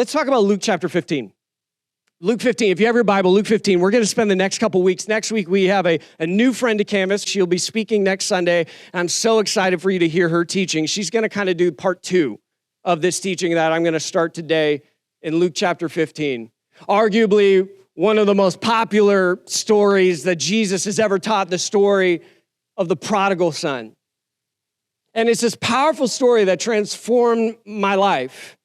Let's talk about Luke chapter 15. Luke 15, if you have your Bible, Luke 15, we're going to spend the next couple weeks. Next week, we have a new friend to Canvas. She'll be speaking next Sunday. I'm so excited for you to hear her teaching. She's going to kind of do part 2 of this teaching that I'm going to start today in Luke chapter 15. Arguably, one of the most popular stories that Jesus has ever taught, the story of the Prodigal Son. And it's this powerful story that transformed my life.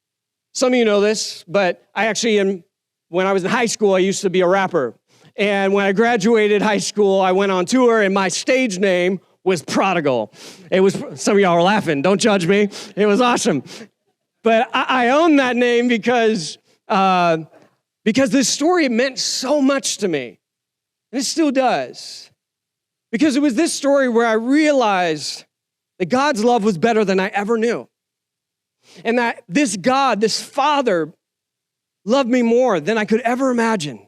Some of you know this, but I actually when I was in high school, I used to be a rapper. And when I graduated high school, I went on tour, and my stage name was Prodigal. It was, some of y'all are laughing, don't judge me. It was awesome. But I own that name because this story meant so much to me. And it still does. Because it was this story where I realized that God's love was better than I ever knew. And that this God, this Father, loved me more than I could ever imagine.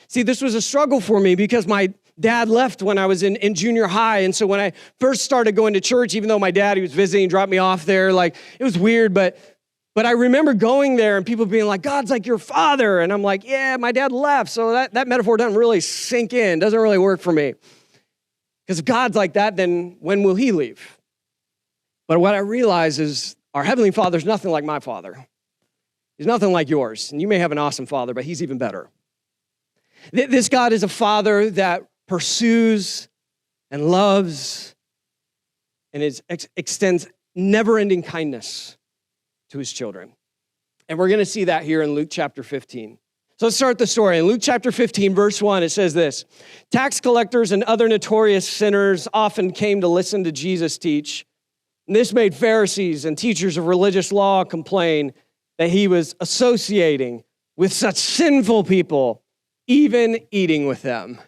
See, this was a struggle for me because my dad left when I was in junior high. And so when I first started going to church, even though my dad, he was visiting, dropped me off there, like, it was weird, but I remember going there and people being like, God's like your father. And I'm like, yeah, my dad left. So that metaphor doesn't really sink in, doesn't really work for me. Because if God's like that, then when will he leave? But what I realize is our Heavenly Father's nothing like my father. He's nothing like yours. And you may have an awesome father, but he's even better. This God is a father that pursues and loves and extends never-ending kindness to his children. And we're going to see that here in Luke chapter 15. So let's start the story. In Luke chapter 15, verse 1, it says this: tax collectors and other notorious sinners often came to listen to Jesus teach. And this made Pharisees and teachers of religious law complain that he was associating with such sinful people, even eating with them.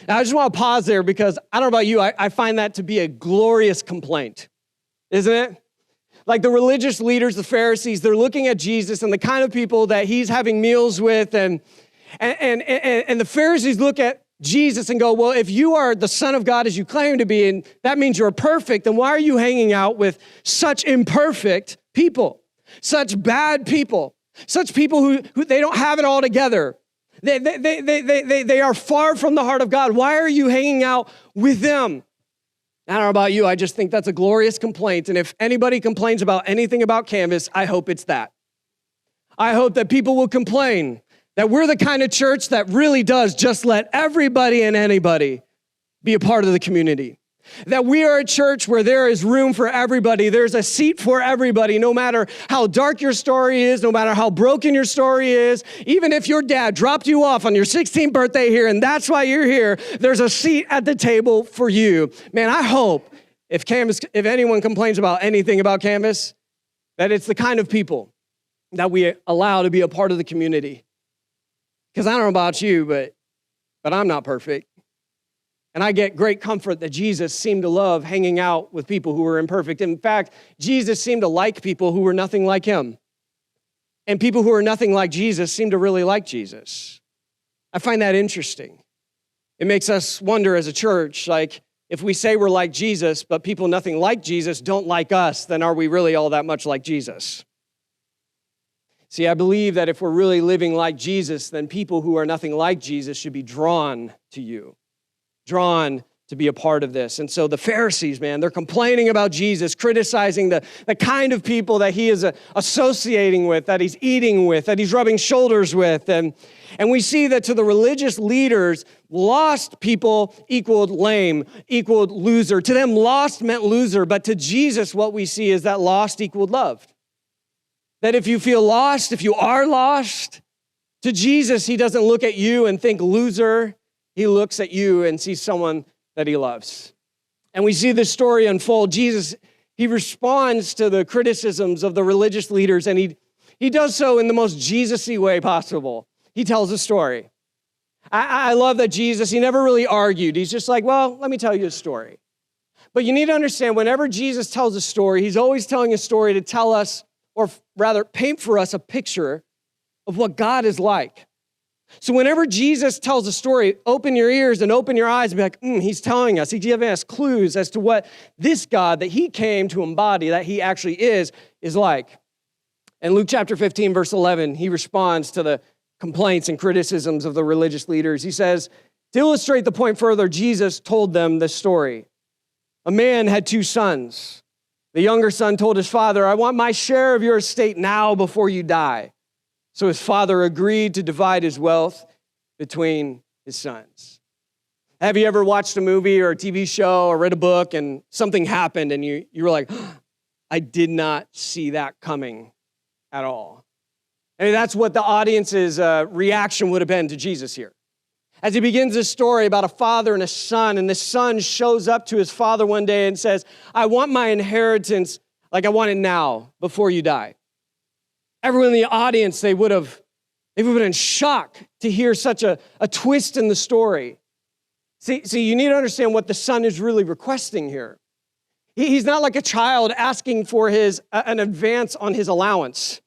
Now, I just want to pause there because I don't know about you, I find that to be a glorious complaint, isn't it? Like the religious leaders, the Pharisees, they're looking at Jesus and the kind of people that he's having meals with, and the Pharisees look at Jesus and go, well, if you are the Son of God as you claim to be, and that means you're perfect, then why are you hanging out with such imperfect people? Such bad people, such people who they don't have it all together. They are far from the heart of God. Why are you hanging out with them? I don't know about you, I just think that's a glorious complaint. And if anybody complains about anything about Canvas, I hope it's that. I hope that people will complain that we're the kind of church that really does just let everybody and anybody be a part of the community. That we are a church where there is room for everybody. There's a seat for everybody, no matter how dark your story is, no matter how broken your story is. Even if your dad dropped you off on your 16th birthday here, and that's why you're here, there's a seat at the table for you. Man, I hope if anyone complains about anything about Canvas, that it's the kind of people that we allow to be a part of the community. Because I don't know about you, but I'm not perfect. And I get great comfort that Jesus seemed to love hanging out with people who were imperfect. In fact, Jesus seemed to like people who were nothing like him. And people who are nothing like Jesus seem to really like Jesus. I find that interesting. It makes us wonder as a church, like, if we say we're like Jesus, but people nothing like Jesus don't like us, then are we really all that much like Jesus? See, I believe that if we're really living like Jesus, then people who are nothing like Jesus should be drawn to you. Drawn to be a part of this. And so the Pharisees, man, they're complaining about Jesus, criticizing the kind of people that he is associating with, that he's eating with, that he's rubbing shoulders with. And we see that to the religious leaders, lost people equaled lame, equaled loser. To them, lost meant loser. But to Jesus, what we see is that lost equaled loved. That if you feel lost, if you are lost, to Jesus, he doesn't look at you and think loser. He looks at you and sees someone that he loves. And we see this story unfold. Jesus, he responds to the criticisms of the religious leaders, and he does so in the most Jesus-y way possible. He tells a story. I love that Jesus, he never really argued. He's just like, well, let me tell you a story. But you need to understand, whenever Jesus tells a story, he's always telling a story to tell us, or rather paint for us a picture of what God is like. So whenever Jesus tells a story, open your ears and open your eyes and be like, he's telling us, he's giving us clues as to what this God that he came to embody, that he actually is like. In Luke chapter 15, verse 11, he responds to the complaints and criticisms of the religious leaders. He says, to illustrate the point further, Jesus told them this story. A man had 2 sons. The younger son told his father, I want my share of your estate now before you die. So his father agreed to divide his wealth between his sons. Have you ever watched a movie or a TV show or read a book and something happened and you were like, I did not see that coming at all? I mean, that's what the audience's reaction would have been to Jesus here. As he begins this story about a father and a son, and the son shows up to his father one day and says, I want my inheritance like I want it now, before you die. Everyone in the audience, they would have been in shock to hear such a twist in the story. See, you need to understand what the son is really requesting here. He's not like a child asking for an advance on his allowance,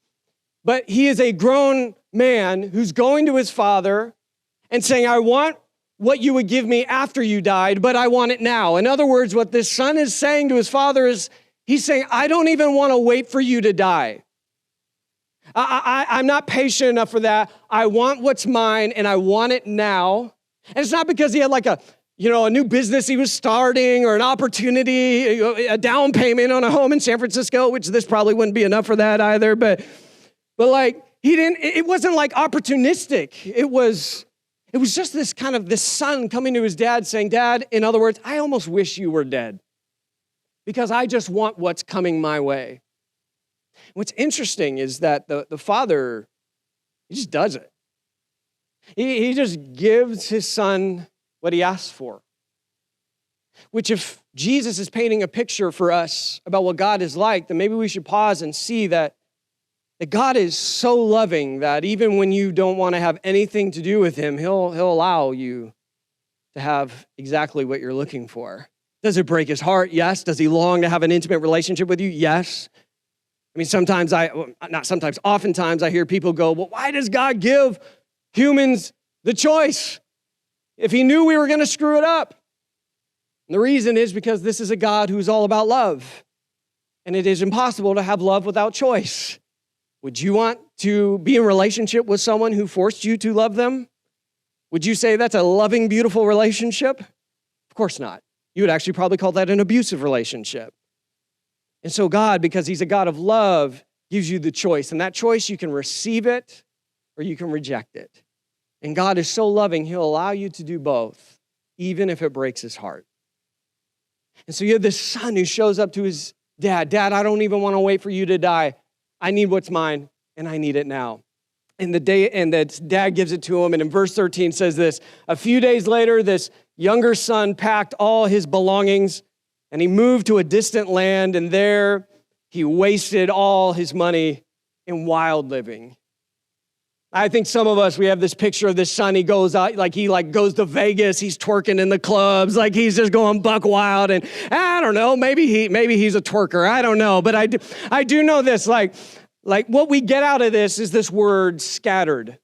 but he is a grown man who's going to his father and saying, I want what you would give me after you died, but I want it now. In other words, what this son is saying to his father is, he's saying, I don't even want to wait for you to die. I'm not patient enough for that. I want what's mine, and I want it now. And it's not because he had like a new business he was starting or an opportunity, a down payment on a home in San Francisco, which this probably wouldn't be enough for that either. But like it wasn't like opportunistic. It was just this son coming to his dad saying, Dad, in other words, I almost wish you were dead because I just want what's coming my way. What's interesting is that the father, he just does it. He just gives his son what he asks for. Which if Jesus is painting a picture for us about what God is like, then maybe we should pause and see that God is so loving that even when you don't want to have anything to do with him, he'll allow you to have exactly what you're looking for. Does it break his heart? Yes. Does he long to have an intimate relationship with you? Yes. I mean, oftentimes I hear people go, well, why does God give humans the choice if he knew we were going to screw it up? And the reason is because this is a God who's all about love. And it is impossible to have love without choice. Would you want to be in a relationship with someone who forced you to love them? Would you say that's a loving, beautiful relationship? Of course not. You would actually probably call that an abusive relationship. And so God, because he's a God of love, gives you the choice. And that choice, you can receive it or you can reject it. And God is so loving, he'll allow you to do both, even if it breaks his heart. And so you have this son who shows up to his dad. Dad, I don't even want to wait for you to die. I need what's mine, and I need it now. And the dad gives it to him, and in verse 13 says this, a few days later, this younger son packed all his belongings, and he moved to a distant land, and there he wasted all his money in wild living. I think some of us, we have this picture of this son. He goes out, he goes to Vegas. He's twerking in the clubs, like he's just going buck wild. And I don't know, maybe he's a twerker. I don't know, but I do know this. Like what we get out of this is this word scattered.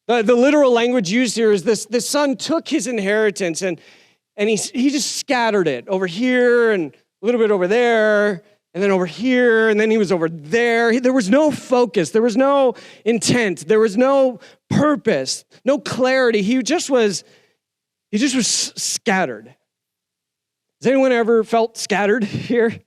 The literal language used here is this son took his inheritance and he just scattered it over here and a little bit over there. And then over here, and then he was over there. There was no focus. There was no intent. There was no purpose, no clarity. He just was scattered. Has anyone ever felt scattered here?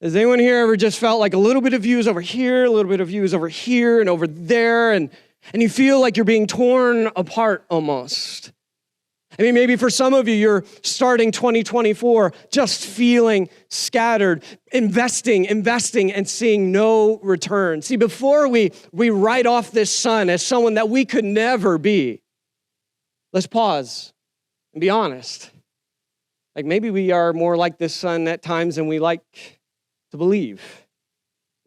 Has anyone here ever just felt like a little bit of you is over here, a little bit of you is over here and over there, and you feel like you're being torn apart almost? I mean, maybe for some of you, you're starting 2024 just feeling scattered, investing, and seeing no return. See, before we write off this son as someone that we could never be, let's pause and be honest. Like maybe we are more like this son at times than we like to believe.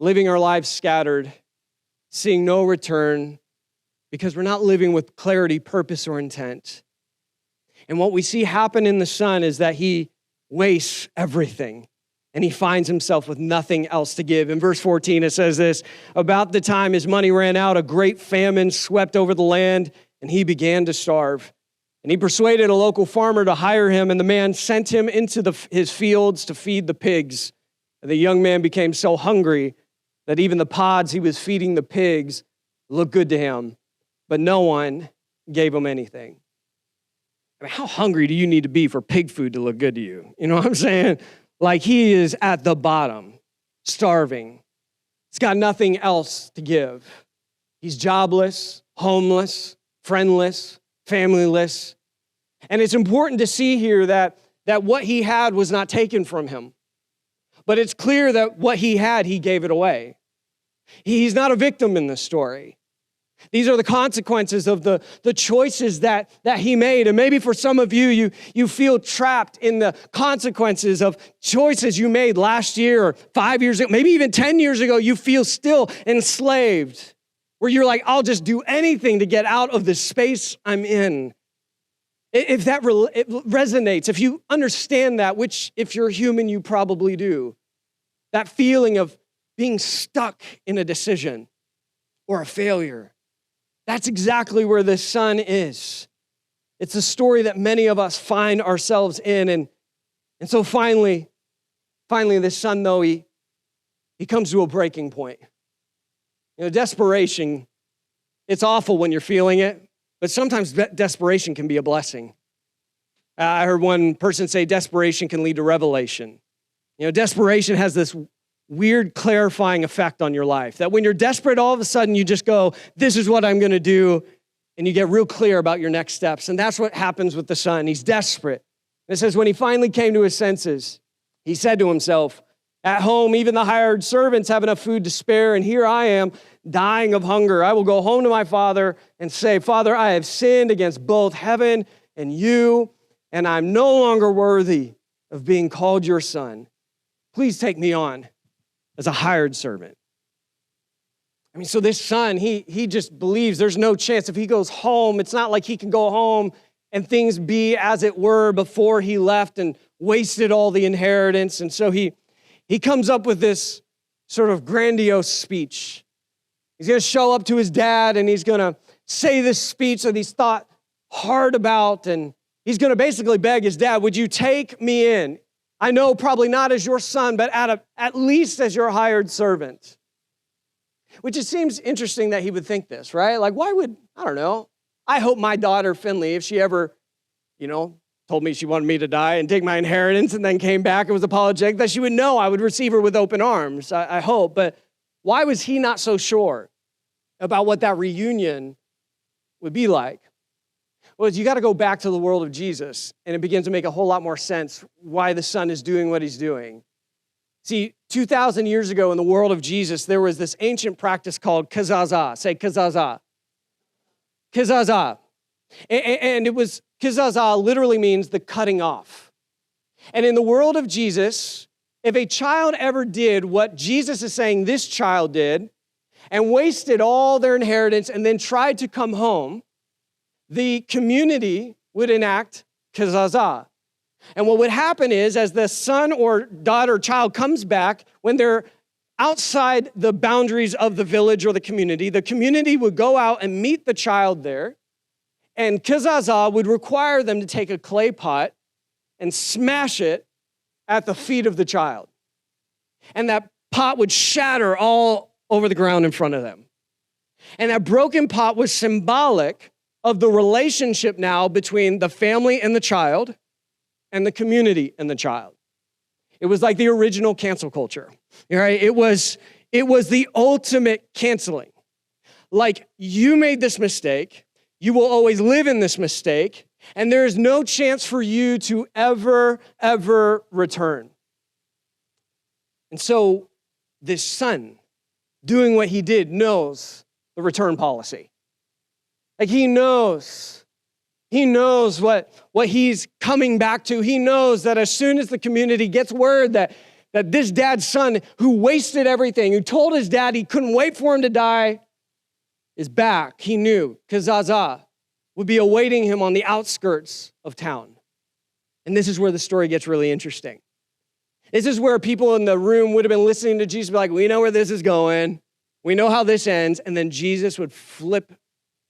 Living our lives scattered, seeing no return, because we're not living with clarity, purpose, or intent. And what we see happen in the son is that he wastes everything and he finds himself with nothing else to give. In verse 14, it says this, about the time his money ran out, a great famine swept over the land and he began to starve. And he persuaded a local farmer to hire him, and the man sent him into his fields to feed the pigs. And the young man became so hungry that even the pods he was feeding the pigs looked good to him, but no one gave him anything. I mean, how hungry do you need to be for pig food to look good to you? You know what I'm saying? Like, he is at the bottom, starving. He's got nothing else to give. He's jobless, homeless, friendless, familyless. And it's important to see here that what he had was not taken from him. But it's clear that what he had, he gave it away. He's not a victim in this story. These are the consequences of the choices that he made. And maybe for some of you feel trapped in the consequences of choices you made last year or 5 years ago, maybe even 10 years ago. You feel still enslaved, where you're like, I'll just do anything to get out of the space I'm in. If that it resonates, if you understand that, which if you're human, you probably do, that feeling of being stuck in a decision or a failure, that's exactly where this son is. It's a story that many of us find ourselves in. And so finally, this son, though, he comes to a breaking point. You know, desperation, it's awful when you're feeling it, but sometimes desperation can be a blessing. I heard one person say desperation can lead to revelation. You know, desperation has this weird clarifying effect on your life, that when you're desperate, all of a sudden you just go, this is what I'm going to do, and you get real clear about your next steps. And that's what happens with the son. He's desperate. It says, when he finally came to his senses, he said to himself, at home, even the hired servants have enough food to spare, and here I am dying of hunger. I will go home to my father and say, Father, I have sinned against both heaven and you, and I'm no longer worthy of being called your son. Please take me on as a hired servant. I mean, so this son, he just believes there's no chance. If he goes home, it's not like he can go home and things be as it were before he left and wasted all the inheritance. And so he comes up with this sort of grandiose speech. He's going to show up to his dad and he's going to say this speech that he's thought hard about. And he's going to basically beg his dad, would you take me in? I know probably not as your son, but at least as your hired servant. Which it seems interesting that he would think this, right? Like, why would, I don't know. I hope my daughter, Finley, if she ever, told me she wanted me to die and take my inheritance and then came back and was apologetic, that she would know I would receive her with open arms, I hope. But why was he not so sure about what that reunion would be like? Well, you got to go back to the world of Jesus, and it begins to make a whole lot more sense why the son is doing what he's doing. See, 2,000 years ago in the world of Jesus, there was this ancient practice called kazazah. Say kazazah. Kazazah. And it was, kazazah literally means the cutting off. And in the world of Jesus, if a child ever did what Jesus is saying this child did, and wasted all their inheritance and then tried to come home, the community would enact kazazah. And what would happen is, as the son or daughter or child comes back, when they're outside the boundaries of the village or the community would go out and meet the child there, and kazazah would require them to take a clay pot and smash it at the feet of the child. And that pot would shatter all over the ground in front of them. And that broken pot was symbolic of the relationship now between the family and the child and the community and the child. It was like the original cancel culture, right? It was the ultimate canceling. Like, you made this mistake, you will always live in this mistake, and there is no chance for you to ever return. And so this son, doing what he did, knows the return policy. Like, he knows what he's coming back to. He knows that as soon as the community gets word that this dad's son, who wasted everything, who told his dad he couldn't wait for him to die, is back, he knew kazazah would be awaiting him on the outskirts of town. And this is where the story gets really interesting. This is where people in the room would have been listening to Jesus be like, we know where this is going. We know how this ends. And then Jesus would flip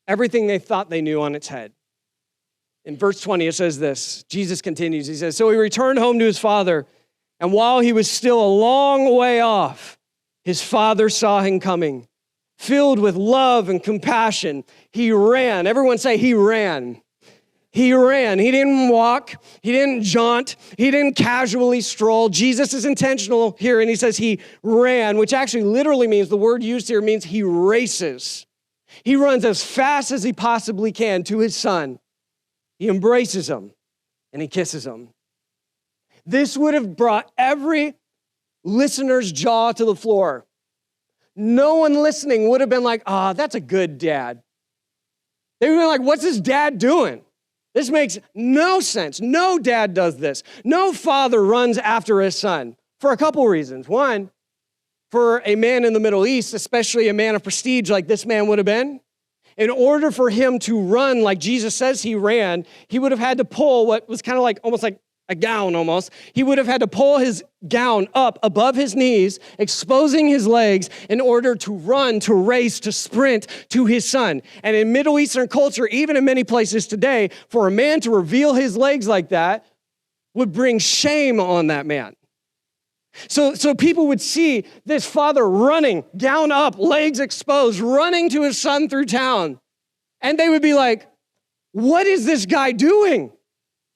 everything they thought they knew on its head. In verse 20, it says this. Jesus continues. He says, so he returned home to his father, and while he was still a long way off, His father saw him coming. Filled with love and compassion, he ran. Everyone say, he ran. He ran. He didn't walk. He didn't jaunt. He didn't casually stroll. Jesus is intentional here, and he says he ran, which actually literally means, the word used here means he races. He runs as fast as he possibly can to his son. He embraces him, and he kisses him. This would have brought every listener's jaw to the floor. No one listening would have been like, that's a good dad. They would have been like, what's this dad doing? This makes no sense. No dad does this. No father runs after his son for a couple reasons. One, for a man in the Middle East, especially a man of prestige like this man would have been, in order for him to run like Jesus says he ran, he would have had to pull what was kind of like almost like a gown almost. He would have had to pull his gown up above his knees, exposing his legs in order to run, to race, to sprint to his son. And in Middle Eastern culture, even in many places today, for a man to reveal his legs like that would bring shame on that man. So people would see this father running, gown up, legs exposed, running to his son through town. And they would be like, what is this guy doing?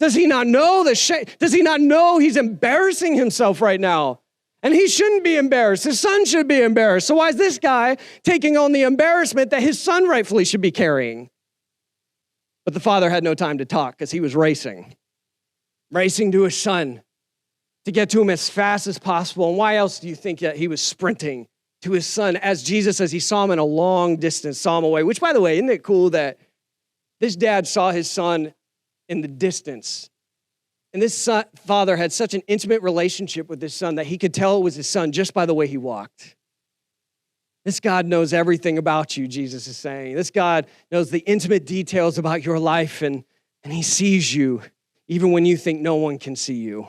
Does he not know the shame? Does he not know he's embarrassing himself right now? And he shouldn't be embarrassed. His son should be embarrassed. So why is this guy taking on the embarrassment that his son rightfully should be carrying? But the father had no time to talk because he was racing to his son to get to him as fast as possible. And why else do you think that he was sprinting to his son as Jesus, as he saw him in a long distance, saw him away? Which, by the way, isn't it cool that this dad saw his son in the distance? And this father had such an intimate relationship with his son that he could tell it was his son just by the way he walked. This God knows everything about you, Jesus is saying. This God knows the intimate details about your life, and he sees you even when you think no one can see you.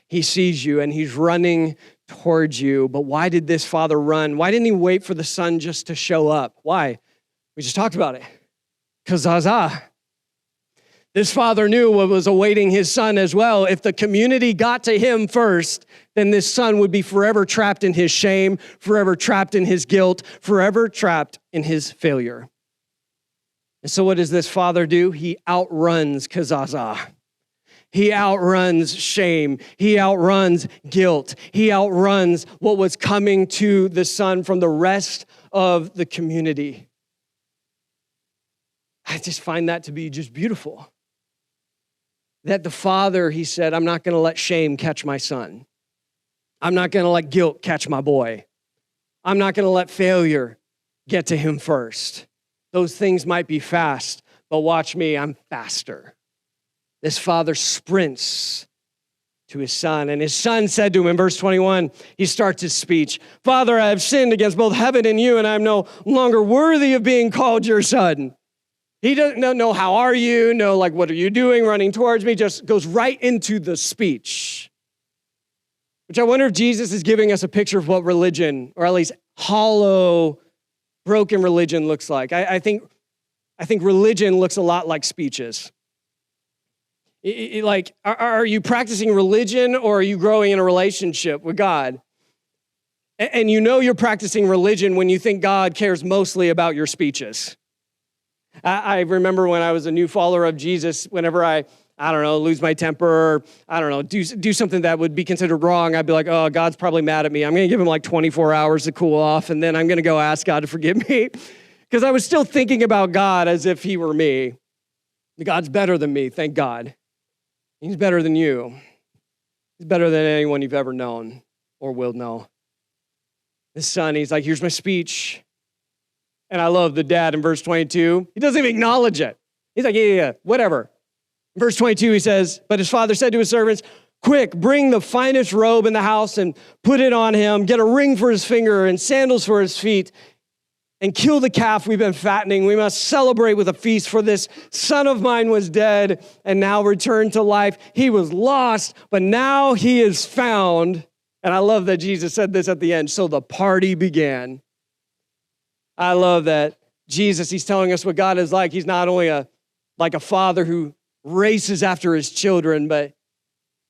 He sees you, and he's running towards you. But why did this father run? Why didn't he wait for the son just to show up? Why? We just talked about it. Kazaza. This father knew what was awaiting his son as well. If the community got to him first, then this son would be forever trapped in his shame, forever trapped in his guilt, forever trapped in his failure. And so what does this father do? He outruns Kazaza. He outruns shame. He outruns guilt. He outruns what was coming to the son from the rest of the community. I just find that to be just beautiful. That the father, he said, I'm not going to let shame catch my son. I'm not going to let guilt catch my boy. I'm not going to let failure get to him first. Those things might be fast, but watch me, I'm faster. This father sprints to his son, and his son said to him in verse 21, he starts his speech, Father, I have sinned against both heaven and you, and I'm no longer worthy of being called your son. He doesn't know how are you, no, like, what are you doing, running towards me, just goes right into the speech. Which I wonder if Jesus is giving us a picture of what religion, or at least hollow, broken religion looks like. I think religion looks a lot like speeches. Like, are you practicing religion or are you growing in a relationship with God? And you know you're practicing religion when you think God cares mostly about your speeches. I remember when I was a new follower of Jesus, whenever I don't know, lose my temper, or, I don't know, do something that would be considered wrong, I'd be like, oh, God's probably mad at me. I'm going to give him like 24 hours to cool off, and then I'm going to go ask God to forgive me. Because I was still thinking about God as if he were me. God's better than me, thank God. He's better than you. He's better than anyone you've ever known or will know. His son, he's like, here's my speech. And I love the dad in verse 22. He doesn't even acknowledge it. He's like, yeah, whatever. In verse 22, he says, but his father said to his servants, quick, bring the finest robe in the house and put it on him. Get a ring for his finger and sandals for his feet. And kill the calf we've been fattening. We must celebrate with a feast, for this son of mine was dead and now returned to life. He was lost, but now he is found. And I love that Jesus said this at the end. So the party began. I love that Jesus, he's telling us what God is like. He's not only like a father who races after his children, but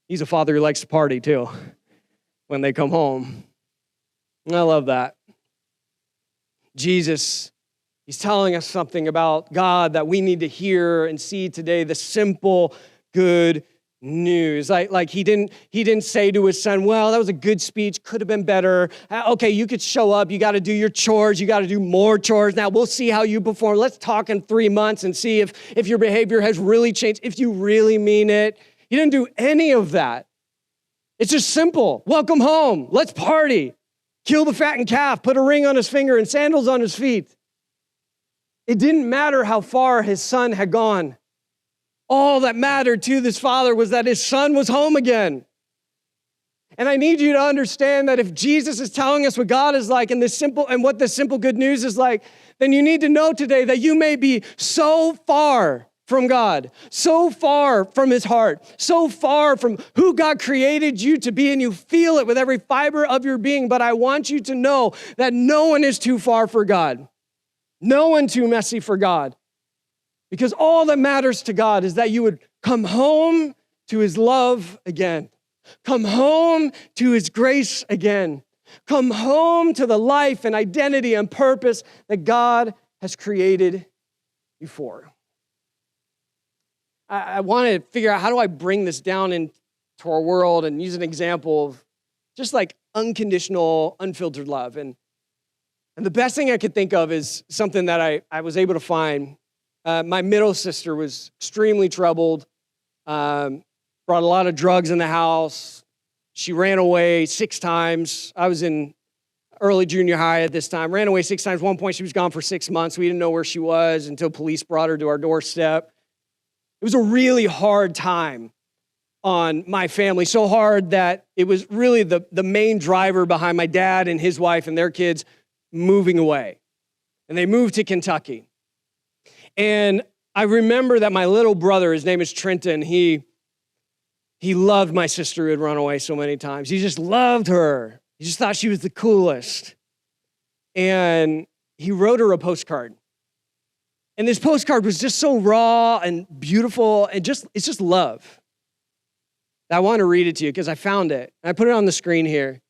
he's a father who likes to party too when they come home. I love that. Jesus, he's telling us something about God that we need to hear and see today, the simple, good news. Like he didn't say to his son, well, that was a good speech, could have been better. Okay, you could show up, you got to do your chores, you got to do more chores. Now we'll see how you perform. Let's talk in 3 months and see if your behavior has really changed, if you really mean it. He didn't do any of that. It's just simple. Welcome home. Let's party. Kill the fattened calf, put a ring on his finger and sandals on his feet. It didn't matter how far his son had gone. All that mattered to this father was that his son was home again. And I need you to understand that if Jesus is telling us what God is like and what the simple good news is like, then you need to know today that you may be so far from God, so far from his heart, so far from who God created you to be, and you feel it with every fiber of your being. But I want you to know that no one is too far for God. No one too messy for God. Because all that matters to God is that you would come home to his love again. Come home to his grace again. Come home to the life and identity and purpose that God has created you for. I want to figure out, how do I bring this down into our world and use an example of just like unconditional, unfiltered love. And the best thing I could think of is something that I was able to find. My middle sister was extremely troubled, brought a lot of drugs in the house. She ran away 6 times. I was in early junior high at this time. Ran away 6 times. One point, she was gone for 6 months. We didn't know where she was until police brought her to our doorstep. It was a really hard time on my family, so hard that it was really the main driver behind my dad and his wife and their kids moving away. And they moved to Kentucky. And I remember that my little brother, his name is Trenton, he loved my sister who had run away so many times. He just loved her. He just thought she was the coolest. And he wrote her a postcard. And this postcard was just so raw and beautiful, and it's just love. I want to read it to you because I found it. I put it on the screen here.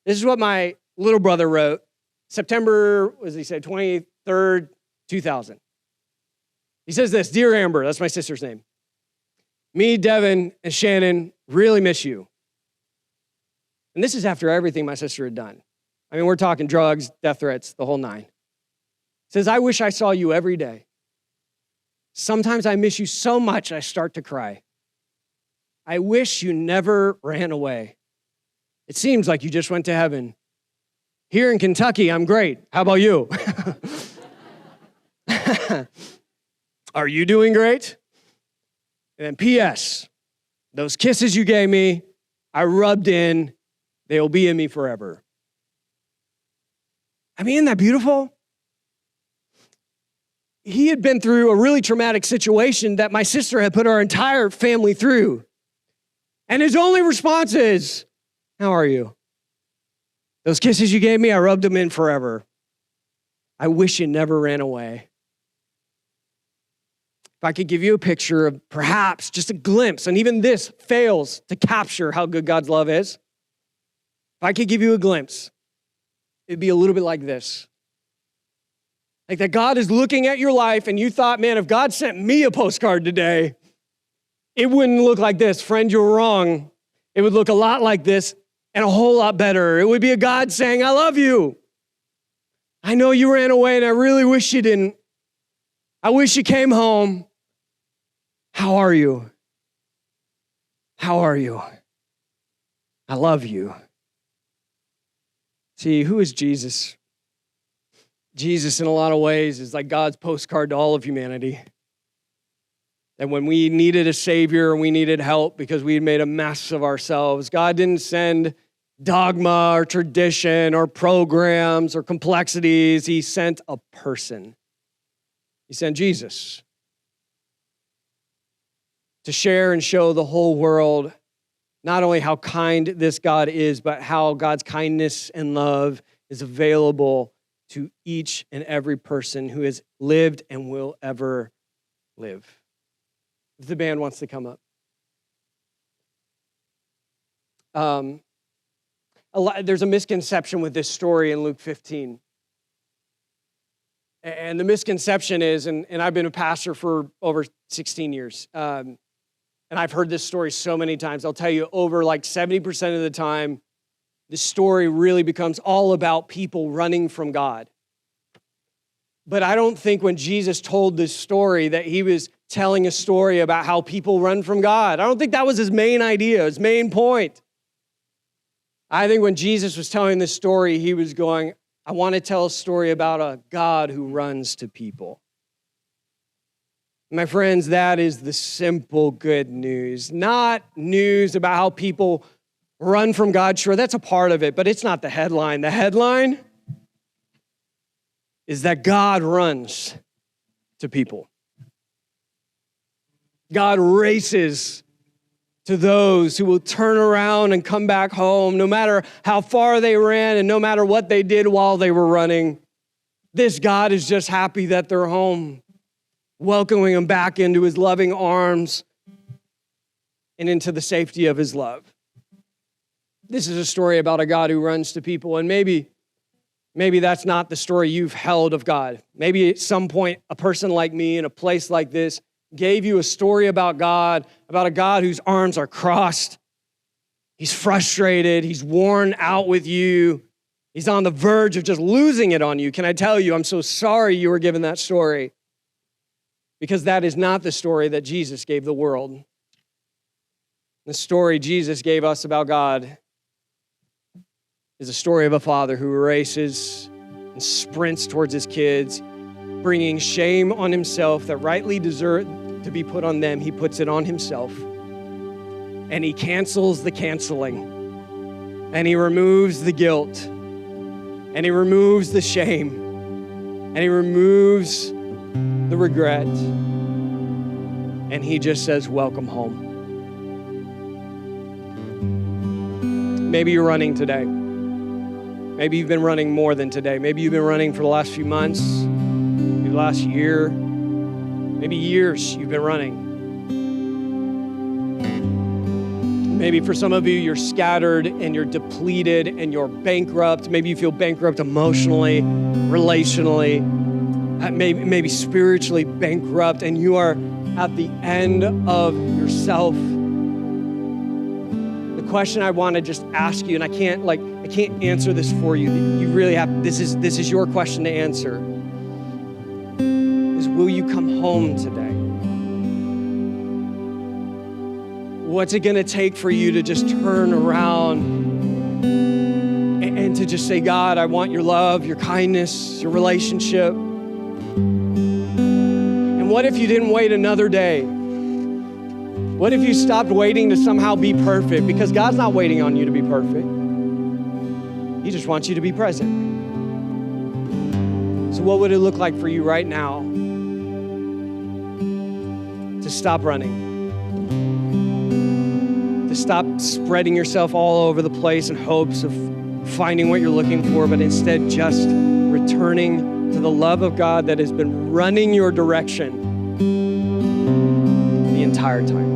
This is what my little brother wrote, September, what does he say, 23rd, 2000. He says this: Dear Amber, that's my sister's name. Me, Devin, and Shannon really miss you. And this is after everything my sister had done. I mean, we're talking drugs, death threats, the whole 9. He says, I wish I saw you every day. Sometimes I miss you so much I start to cry. I wish you never ran away. It seems like you just went to heaven. Here in Kentucky, I'm great. How about you? Are you doing great? And then P.S., those kisses you gave me, I rubbed in, they'll be in me forever. I mean, isn't that beautiful? He had been through a really traumatic situation that my sister had put our entire family through. And his only response is, how are you? Those kisses you gave me, I rubbed them in forever. I wish you never ran away. If I could give you a picture of perhaps just a glimpse, and even this fails to capture how good God's love is. If I could give you a glimpse, it'd be a little bit like this. Like that God is looking at your life and you thought, man, if God sent me a postcard today, it wouldn't look like this. Friend, you're wrong. It would look a lot like this and a whole lot better. It would be a God saying, I love you. I know you ran away and I really wish you didn't. I wish you came home. How are you? How are you? I love you. See, who is Jesus? Jesus, in a lot of ways, is like God's postcard to all of humanity. That when we needed a savior and we needed help because we had made a mess of ourselves, God didn't send dogma or tradition or programs or complexities. He sent a person. He sent Jesus to share and show the whole world not only how kind this God is, but how God's kindness and love is available to each and every person who has lived and will ever live. If the band wants to come up. there's a misconception with this story in Luke 15. And the misconception is, and I've been a pastor for over 16 years, and I've heard this story so many times. I'll tell you, over like 70% of the time, the story really becomes all about people running from God. But I don't think when Jesus told this story that he was telling a story about how people run from God. I don't think that was his main idea, his main point. I think when Jesus was telling this story, he was going, I want to tell a story about a God who runs to people. My friends, that is the simple good news. Not news about how people run from God. Sure, that's a part of it, but it's not the headline. The headline is that God runs to people. God races to those who will turn around and come back home, no matter how far they ran and no matter what they did while they were running. This God is just happy that they're home, welcoming them back into his loving arms and into the safety of his love. This is a story about a God who runs to people, and maybe that's not the story you've held of God. Maybe at some point, a person like me in a place like this gave you a story about a God whose arms are crossed. He's frustrated. He's worn out with you. He's on the verge of just losing it on you. Can I tell you, I'm so sorry you were given that story, because that is not the story that Jesus gave the world. The story Jesus gave us about God is a story of a father who races and sprints towards his kids, bringing shame on himself that rightly deserved to be put on them. He puts it on himself, and he cancels the canceling, and he removes the guilt, and he removes the shame, and he removes the regret, and he just says, welcome home. Maybe you're running today. Maybe you've been running more than today. Maybe you've been running for the last few months, maybe the last year, maybe years you've been running. Maybe for some of you, you're scattered and you're depleted and you're bankrupt. Maybe you feel bankrupt emotionally, relationally, maybe spiritually bankrupt, and you are at the end of yourself. The question I want to just ask you, and I can't answer this for you. You really have, this is your question to answer, is will you come home today? What's it going to take for you to just turn around and to just say, God, I want your love, your kindness, your relationship? And what if you didn't wait another day? What if you stopped waiting to somehow be perfect? Because God's not waiting on you to be perfect. He just wants you to be present. So what would it look like for you right now to stop running? To stop spreading yourself all over the place in hopes of finding what you're looking for, but instead just returning to the love of God that has been running your direction the entire time.